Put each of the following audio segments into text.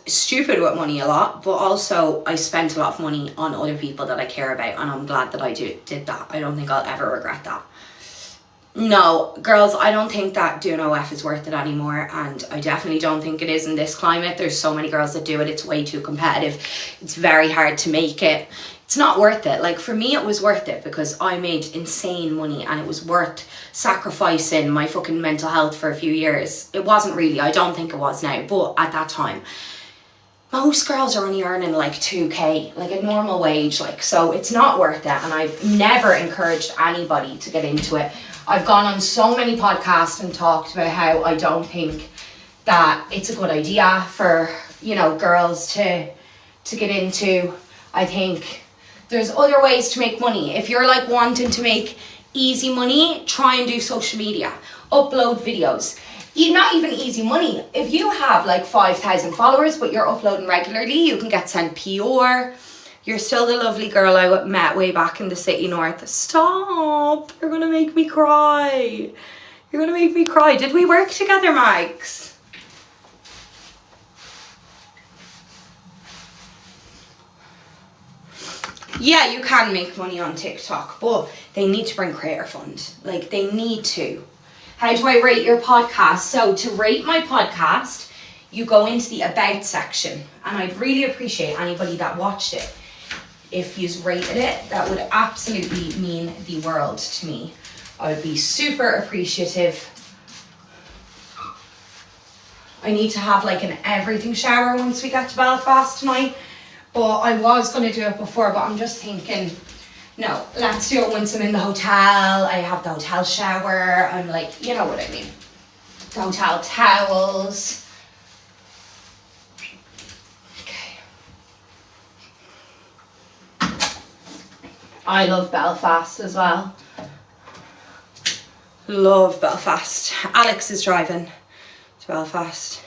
stupid with money a lot, but also I spent a lot of money on other people that I care about, and I'm glad that I did that. I don't think I'll ever regret that. No, girls, I don't think that doing OF is worth it anymore, and I definitely don't think it is in this climate. There's so many girls that do it. It's way too competitive. It's very hard to make it. It's not worth it. Like, for me, it was worth it because I made insane money, and it was worth sacrificing my fucking mental health for a few years. It wasn't really. I don't think it was now, but at that time, most girls are only earning like 2k, like a normal wage, like, so it's not worth it. And I've never encouraged anybody to get into it. I've gone on so many podcasts and talked about how I don't think that it's a good idea for, you know, girls to get into. I think there's other ways to make money. If you're like wanting to make easy money, try and do social media, upload videos. Not even easy money. If you have like 5,000 followers but you're uploading regularly, you can get sent PR. You're still the lovely girl I met way back in the city north. Stop. You're going to make me cry. You're going to make me cry. Did we work together, Mags? Yeah, you can make money on TikTok, but they need to bring Creator Fund. Like, they need to. How do I rate your podcast? So to rate my podcast, you go into the About section. And I'd really appreciate anybody that watched it. If you've rated it, that would absolutely mean the world to me. I would be super appreciative. I need to have like an everything shower once we get to Belfast tonight. But I was going to do it before, but I'm just thinking, no, let's do it once I'm in the hotel. I have the hotel shower. I'm like, you know what I mean. The hotel towels. I love Belfast as well. Love Belfast. Alex is driving to Belfast.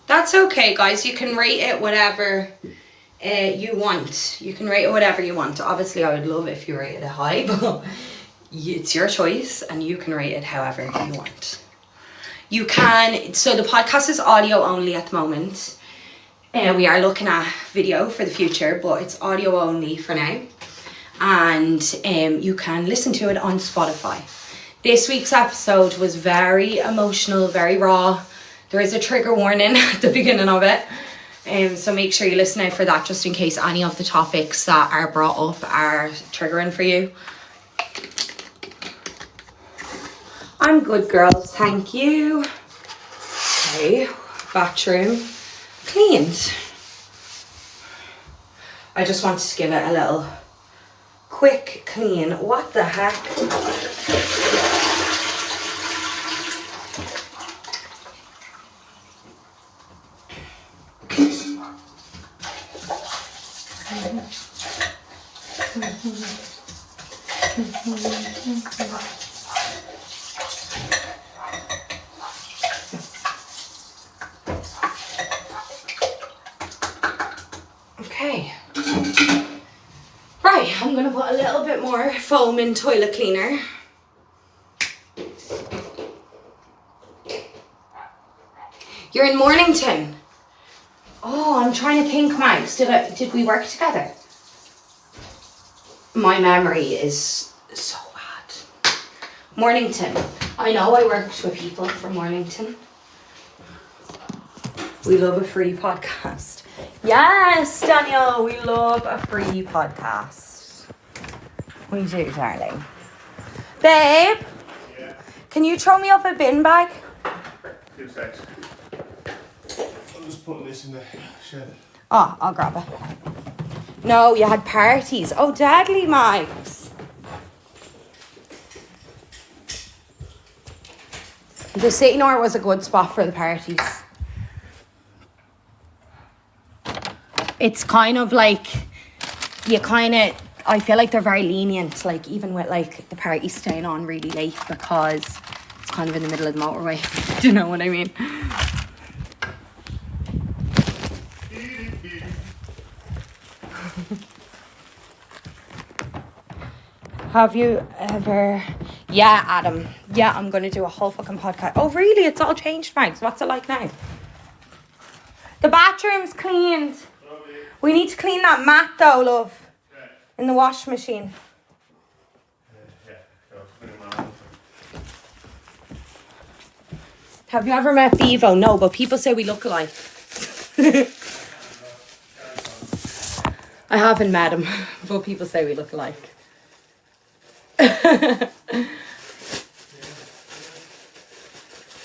That's okay, guys. You can rate it whatever you want. You can rate it whatever you want. Obviously, I would love if you rated it high, but it's your choice and you can rate it however you want. You can, so the podcast is audio only at the moment. We are looking at video for the future, but it's audio only for now. And you can listen to it on Spotify. This week's episode was very emotional, very raw. There is a trigger warning at the beginning of it. So make sure you listen out for that, just in case any of the topics that are brought up are triggering for you. I'm good, girls, thank you. Okay, bathroom cleaned. I just wanted to give it a little quick clean. What the heck? Okay. Right, I'm going to put a little bit more foam in toilet cleaner. You're in Mornington. Oh, I'm trying to think, Max. Did we work together? My memory is so bad. Mornington. I know I worked with people from Mornington. We love a free podcast. Yes, Daniel, we love a free podcast. We do, darling. Babe, yeah. Can you throw me up a bin bag? 2 seconds. I'm just putting this in the shed. Oh, I'll grab it. No, you had parties. Oh, deadly, Max. The City North was a good spot for the parties. It's kind of like, I feel like they're very lenient, like even with like the party staying on really late because it's kind of in the middle of the motorway. Do you know what I mean? Have you ever... Yeah, Adam. Yeah, I'm going to do a whole fucking podcast. Oh, really? It's all changed, thanks. What's it like now? The bathroom's cleaned. We need to clean that mat though, love. In the washing machine. Have you ever met Bevo? No, but people say we look alike. I haven't met him, but people say we look alike.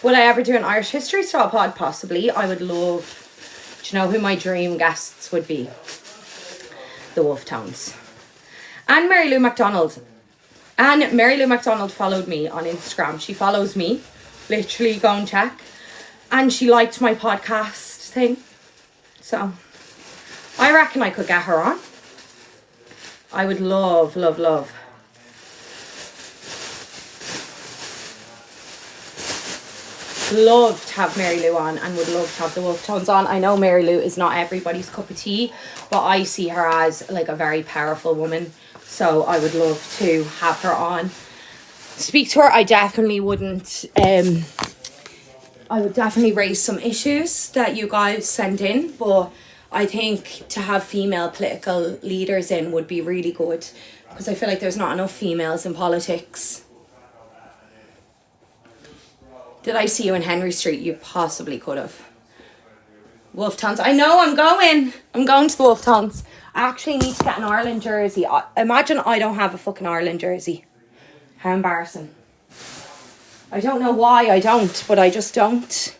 Will I ever do an Irish history style pod? Possibly. I would love... Do you know who my dream guests would be? The Wolf Tones. And Mary Lou MacDonald. And Mary Lou MacDonald followed me on Instagram. She follows me. Literally, go and check. And she liked my podcast thing. So, I reckon I could get her on. I would love, love, love. Love to have Mary Lou on and would love to have the Wolf Tones on. I know Mary Lou is not everybody's cup of tea, but I see her as like a very powerful woman. So I would love to have her on. Speak to her. I definitely wouldn't... I would definitely raise some issues that you guys sent in, but I think to have female political leaders in would be really good, because I feel like there's not enough females in politics. Did I see you in Henry Street? You possibly could have. Wolf Tones. I know, I'm going. I'm going to the Wolf Tones. I actually need to get an Ireland jersey. Imagine I don't have a fucking Ireland jersey. How embarrassing. I don't know why I don't, but I just don't.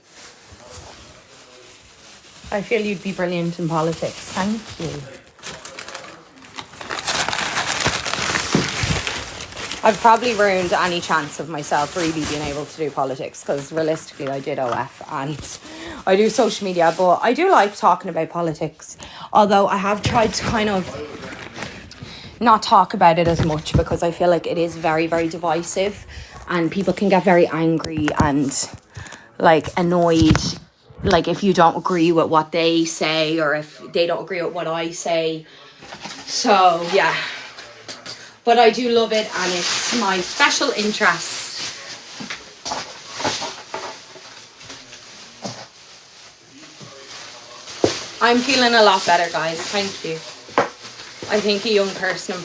I feel you'd be brilliant in politics. Thank you. I've probably ruined any chance of myself really being able to do politics, because realistically I did OF and I do social media, but I do like talking about politics, although I have tried to kind of not talk about it as much, because I feel like it is very, very divisive and people can get very angry and like annoyed, like if you don't agree with what they say or if they don't agree with what I say. So yeah, but I do love it and it's my special interest. I'm feeling a lot better, guys. Thank you. I think a young person...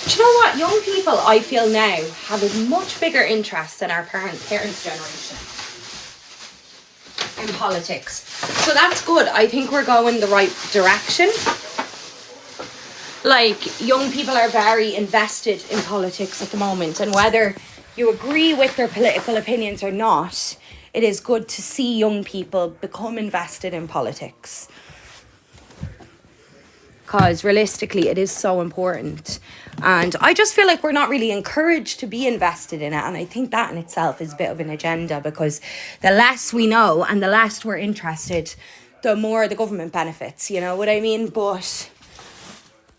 Do you know what? Young people, I feel now, have a much bigger interest than our parents' generation in politics. So that's good. I think we're going the right direction. Like, young people are very invested in politics at the moment, and whether you agree with their political opinions or not, it is good to see young people become invested in politics. Because realistically, it is so important. And I just feel like we're not really encouraged to be invested in it. And I think that in itself is a bit of an agenda, because the less we know and the less we're interested, the more the government benefits, you know what I mean? But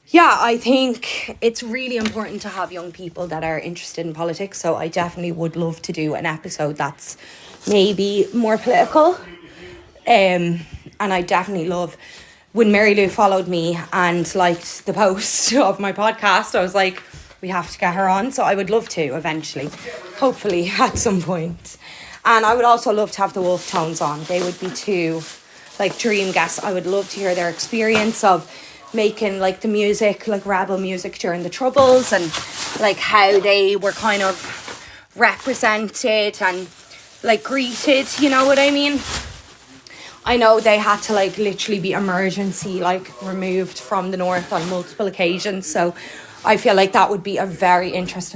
yeah, I think it's really important to have young people that are interested in politics. So I definitely would love to do an episode that's maybe more political. And I definitely love... When Mary Lou followed me and liked the post of my podcast, I was like, we have to get her on. So I would love to eventually, hopefully at some point. And I would also love to have the Wolf Tones on. They would be two like dream guests. I would love to hear their experience of making like the music, like rebel music during the Troubles, and like how they were kind of represented and like greeted, you know what I mean? I know they had to like literally be emergency like removed from the north on multiple occasions, so I feel like that would be a very interesting